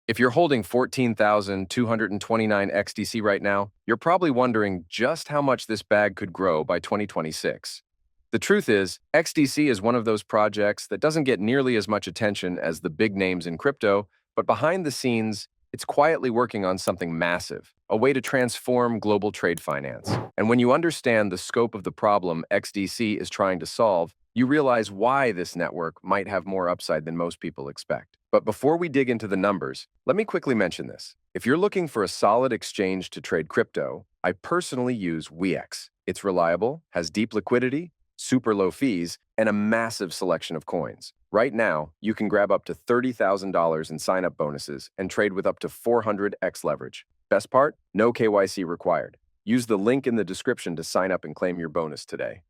If you're holding 14,229 XDC right now, you're probably wondering just how much this bag could grow by 2026. The truth is, XDC is one of those projects that doesn't get nearly as much attention as the big names in crypto, but behind the scenes, it's quietly working on something massive, a way to transform global trade finance. And when you understand the scope of the problem XDC is trying to solve, you realize why this network might have more upside than most people expect. But before we dig into the numbers, let me quickly mention this. If you're looking for a solid exchange to trade crypto, I personally use WEEX. It's reliable, has deep liquidity, super low fees, and a massive selection of coins. Right now, you can grab up to $30,000 in sign-up bonuses and trade with up to 400x leverage. Best part? No KYC required. Use the link in the description to sign up and claim your bonus today.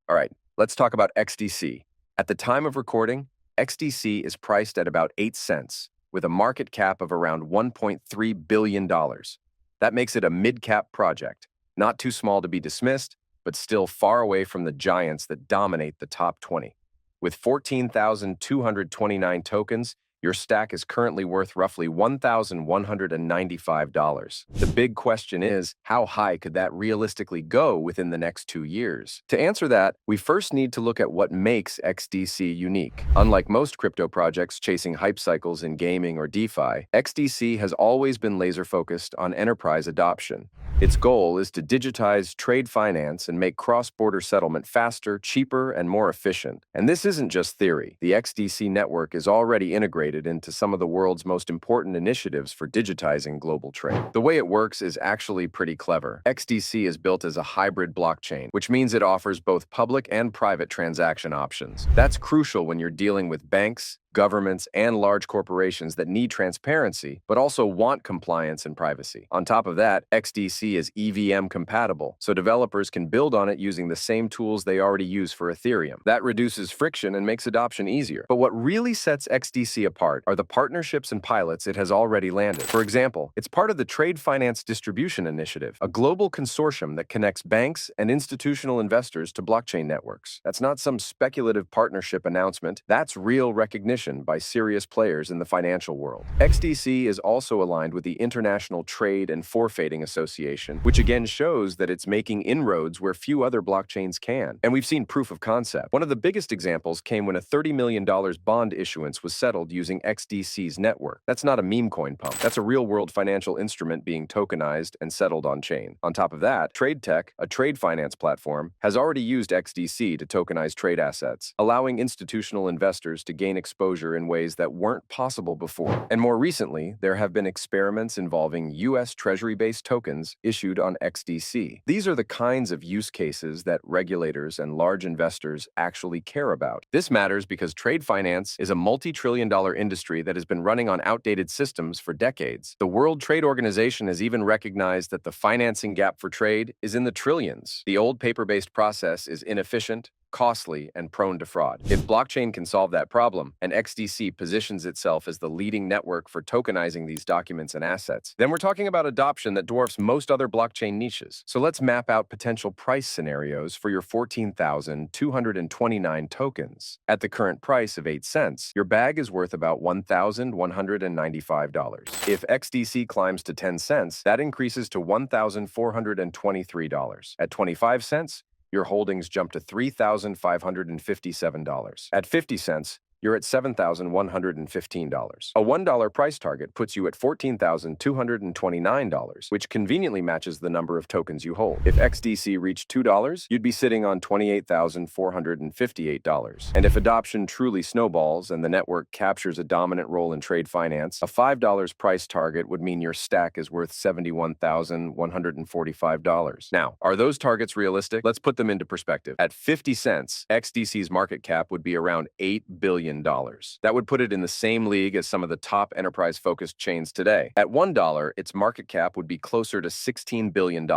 All right, let's talk about XDC. At the time of recording, XDC is priced at about 8 cents, with a market cap of around $1.3 billion. That makes it a mid-cap project, not too small to be dismissed, but still far away from the giants that dominate the top 20. With 14,229 tokens, your stack is currently worth roughly $1,195. The big question is, how high could that realistically go within the next 2 years? To answer that, we first need to look at what makes XDC unique. Unlike most crypto projects chasing hype cycles in gaming or DeFi, XDC has always been laser-focused on enterprise adoption. Its goal is to digitize trade finance and make cross-border settlement faster, cheaper, and more efficient. And this isn't just theory. The XDC network is already integrated into some of the world's most important initiatives for digitizing global trade. The way it works is actually pretty clever. XDC is built as a hybrid blockchain, which means it offers both public and private transaction options. That's crucial when you're dealing with banks, governments, and large corporations that need transparency, but also want compliance and privacy. On top of that, XDC is EVM compatible, so developers can build on it using the same tools they already use for Ethereum. That reduces friction and makes adoption easier. But what really sets XDC apart are the partnerships and pilots it has already landed. For example, it's part of the Trade Finance Distribution Initiative, a global consortium that connects banks and institutional investors to blockchain networks. That's not some speculative partnership announcement. That's real recognition by serious players in the financial world. XDC is also aligned with the International Trade and Forfeiting Association, which again shows that it's making inroads where few other blockchains can. And we've seen proof of concept. One of the biggest examples came when a $30 million bond issuance was settled using XDC's network. That's not a meme coin pump. That's a real-world financial instrument being tokenized and settled on-chain. On top of that, TradeTech, a trade finance platform, has already used XDC to tokenize trade assets, allowing institutional investors to gain exposure in ways that weren't possible before. And more recently, there have been experiments involving U.S. Treasury-based tokens issued on XDC. These are the kinds of use cases that regulators and large investors actually care about. This matters because trade finance is a multi-trillion-dollar industry that has been running on outdated systems for decades. The World Trade Organization has even recognized that the financing gap for trade is in the trillions. The old paper-based process is inefficient, costly, and prone to fraud. If blockchain can solve that problem, and XDC positions itself as the leading network for tokenizing these documents and assets, then we're talking about adoption that dwarfs most other blockchain niches. So let's map out potential price scenarios for your 14,229 tokens. At the current price of 8 cents, your bag is worth about $1,195. If XDC climbs to 10 cents, that increases to $1,423. At 25 cents, your holdings jump to $3,557. At 50 cents, you're at $7,115. A $1 price target puts you at $14,229, which conveniently matches the number of tokens you hold. If XDC reached $2, you'd be sitting on $28,458. And if adoption truly snowballs and the network captures a dominant role in trade finance, a $5 price target would mean your stack is worth $71,145. Now, are those targets realistic? Let's put them into perspective. At 50 cents, XDC's market cap would be around $8 billion. That would put it in the same league as some of the top enterprise-focused chains today. At $1, its market cap would be closer to $16 billion,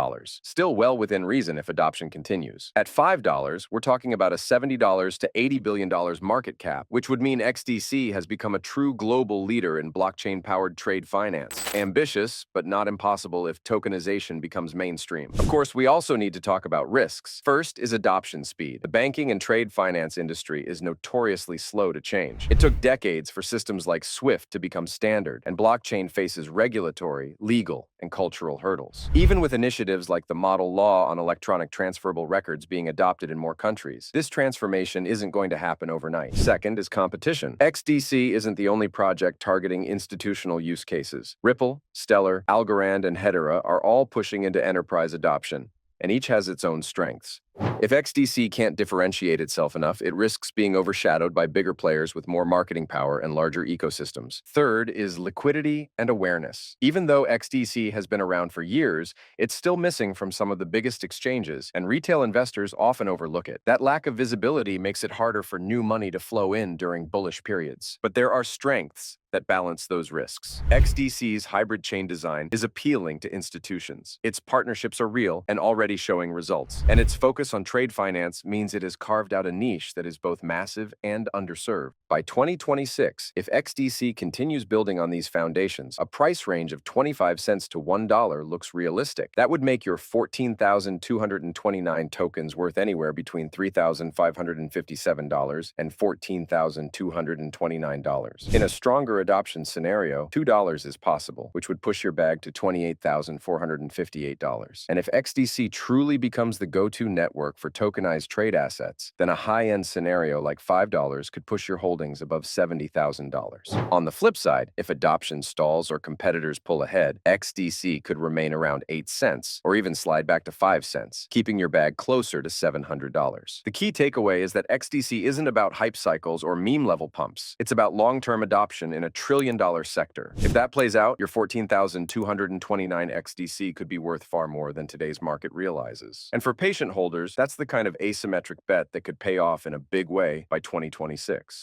still well within reason if adoption continues. At $5, we're talking about a $70 to $80 billion market cap, which would mean XDC has become a true global leader in blockchain-powered trade finance. Ambitious, but not impossible if tokenization becomes mainstream. Of course, we also need to talk about risks. First is adoption speed. The banking and trade finance industry is notoriously slow to change. It took decades for systems like SWIFT to become standard, and blockchain faces regulatory, legal, and cultural hurdles. Even with initiatives like the model law on electronic transferable records being adopted in more countries, this transformation isn't going to happen overnight. Second is competition. XDC isn't the only project targeting institutional use cases. Ripple, Stellar, Algorand, and Hedera are all pushing into enterprise adoption, and each has its own strengths. If XDC can't differentiate itself enough, it risks being overshadowed by bigger players with more marketing power and larger ecosystems. Third is liquidity and awareness. Even though XDC has been around for years, it's still missing from some of the biggest exchanges, and retail investors often overlook it. That lack of visibility makes it harder for new money to flow in during bullish periods. But there are strengths that balance those risks. XDC's hybrid chain design is appealing to institutions. Its partnerships are real and already showing results, and its focus on trade finance means it has carved out a niche that is both massive and underserved. By 2026, if XDC continues building on these foundations, a price range of 25 cents to $1 looks realistic. That would make your 14,229 tokens worth anywhere between $3,557 and $14,229. In a stronger adoption scenario, $2 is possible, which would push your bag to $28,458. And if XDC truly becomes the go-to network for tokenized trade assets, then a high-end scenario like $5 could push your holdings above $70,000. On the flip side, if adoption stalls or competitors pull ahead, XDC could remain around 8 cents or even slide back to 5 cents, keeping your bag closer to $700. The key takeaway is that XDC isn't about hype cycles or meme-level pumps. It's about long-term adoption in a trillion-dollar sector. If that plays out, your 14,229 XDC could be worth far more than today's market realizes. And for patient holders, that's the kind of asymmetric bet that could pay off in a big way by 2026.